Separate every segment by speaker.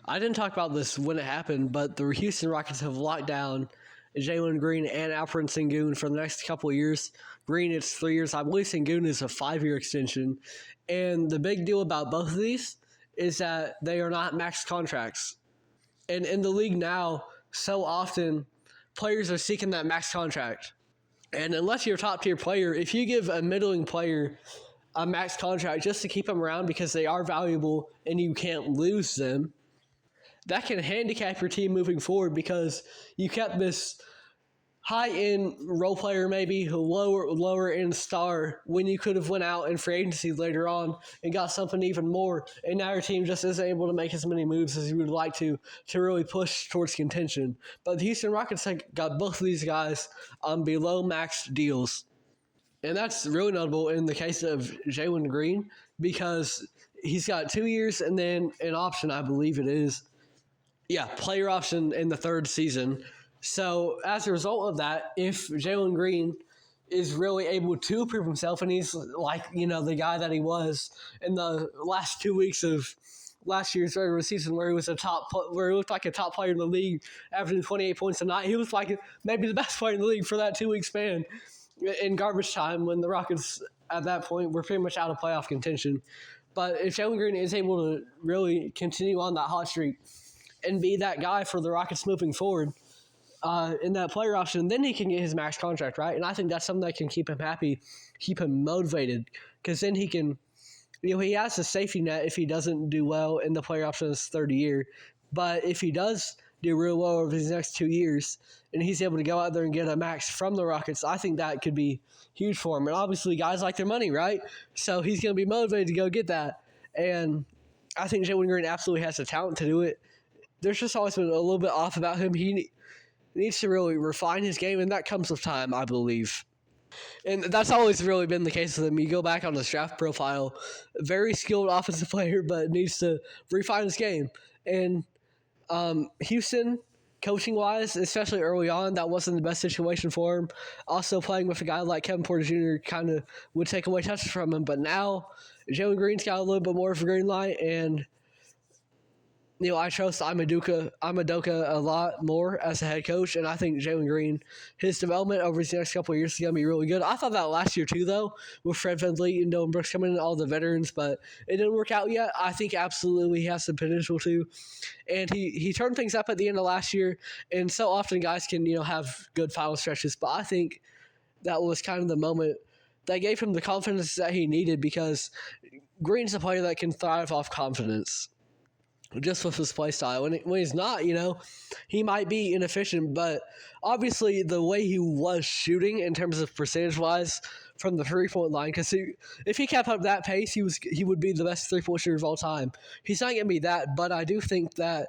Speaker 1: I didn't talk about this when it happened, but the Houston Rockets have locked down Jalen Green and Alperen Sengun for the next couple of years. Green, it's 3 years. I believe Sengun is a 5-year extension. And the big deal about both of these is that they are not max contracts. And in the league now, so often players are seeking that max contract. And unless you're a top-tier player, if you give a middling player a max contract just to keep them around because they are valuable and you can't lose them, that can handicap your team moving forward because you kept this high-end role player, maybe lower-end star, when you could have went out in free agency later on and got something even more, and now your team just isn't able to make as many moves as you would like to really push towards contention. But the Houston Rockets got both of these guys on below-max deals. And that's really notable in the case of Jalen Green because he's got 2 years and then an option, I believe it is. Yeah, player option in the third season. So as a result of that, if Jalen Green is really able to prove himself and he's like, the guy that he was in the last 2 weeks of last year's regular season where he looked like a top player in the league, averaging 28 points a night, he was like maybe the best player in the league for that 2 week span in garbage time when the Rockets at that point were pretty much out of playoff contention. But if Jalen Green is able to really continue on that hot streak and be that guy for the Rockets moving forward in that player option, then he can get his max contract, right? And I think that's something that can keep him happy, keep him motivated, because then he can, he has a safety net if he doesn't do well in the player option his third year. But if he does do real well over these next 2 years and he's able to go out there and get a max from the Rockets, I think that could be huge for him. And obviously guys like their money, right? So he's going to be motivated to go get that. And I think Jalen Green absolutely has the talent to do it. There's just always been a little bit off about him. He needs to really refine his game, and that comes with time, I believe. And that's always really been the case with him. You go back on his draft profile, very skilled offensive player, but needs to refine his game. And Houston, coaching-wise, especially early on, that wasn't the best situation for him. Also, playing with a guy like Kevin Porter Jr. kind of would take away touches from him. But now, Jalen Green's got a little bit more of a green light, and I trust Amadoka a lot more as a head coach, and I think Jalen Green, his development over these next couple of years is going to be really good. I thought that last year too, though, with Fred VanVleet and Dylan Brooks coming in, all the veterans, but it didn't work out yet. I think absolutely he has the potential to, and he turned things up at the end of last year, and so often guys can have good final stretches, but I think that was kind of the moment that gave him the confidence that he needed because Green's a player that can thrive off confidence. Just with his play style. When he's not, he might be inefficient, but obviously the way he was shooting in terms of percentage-wise from the three-point line, because if he kept up that pace, he would be the best three-point shooter of all time. He's not going to be that, but I do think that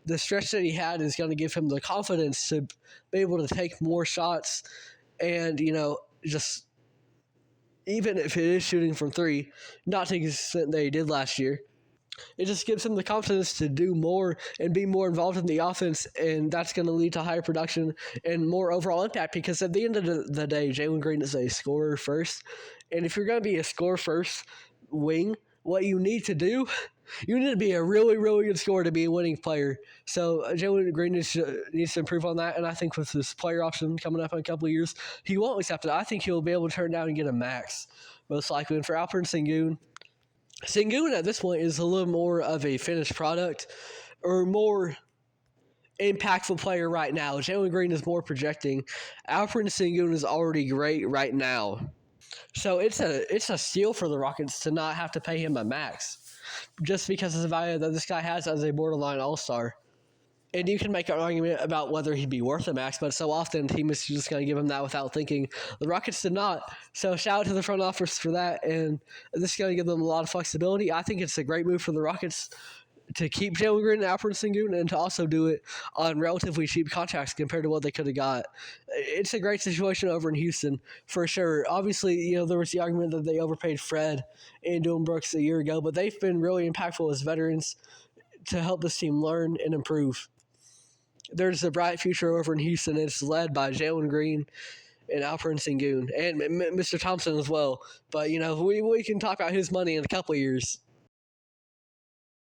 Speaker 1: the stretch that he had is going to give him the confidence to be able to take more shots and, just even if it is shooting from three, not to the extent that he did last year. It just gives him the confidence to do more and be more involved in the offense, and that's going to lead to higher production and more overall impact because at the end of the day, Jalen Green is a scorer first, and if you're going to be a scorer first wing, what you need to do, you need to be a really, really good scorer to be a winning player. So Jalen Green needs to improve on that, and I think with this player option coming up in a couple of years, he won't accept it. I think he'll be able to turn down and get a max, most likely. And for Alperen Sengun at this point is a little more of a finished product or more impactful player right now. Jalen Green is more projecting. Alperen Sengun is already great right now. So it's a steal for the Rockets to not have to pay him a max just because of the value that this guy has as a borderline all-star. And you can make an argument about whether he'd be worth a max, but so often team is just going to give him that without thinking. The Rockets did not. So shout out to the front office for that, and this is going to give them a lot of flexibility. I think it's a great move for the Rockets to keep Jalen Green and Alperen Sengun and to also do it on relatively cheap contracts compared to what they could have got. It's a great situation over in Houston for sure. Obviously, there was the argument that they overpaid Fred and Dylan Brooks a year ago, but they've been really impactful as veterans to help this team learn and improve. There's a bright future over in Houston. It's led by Jalen Green and Alperen Sengun and Mr. Thompson as well. But, we can talk about his money in a couple of years.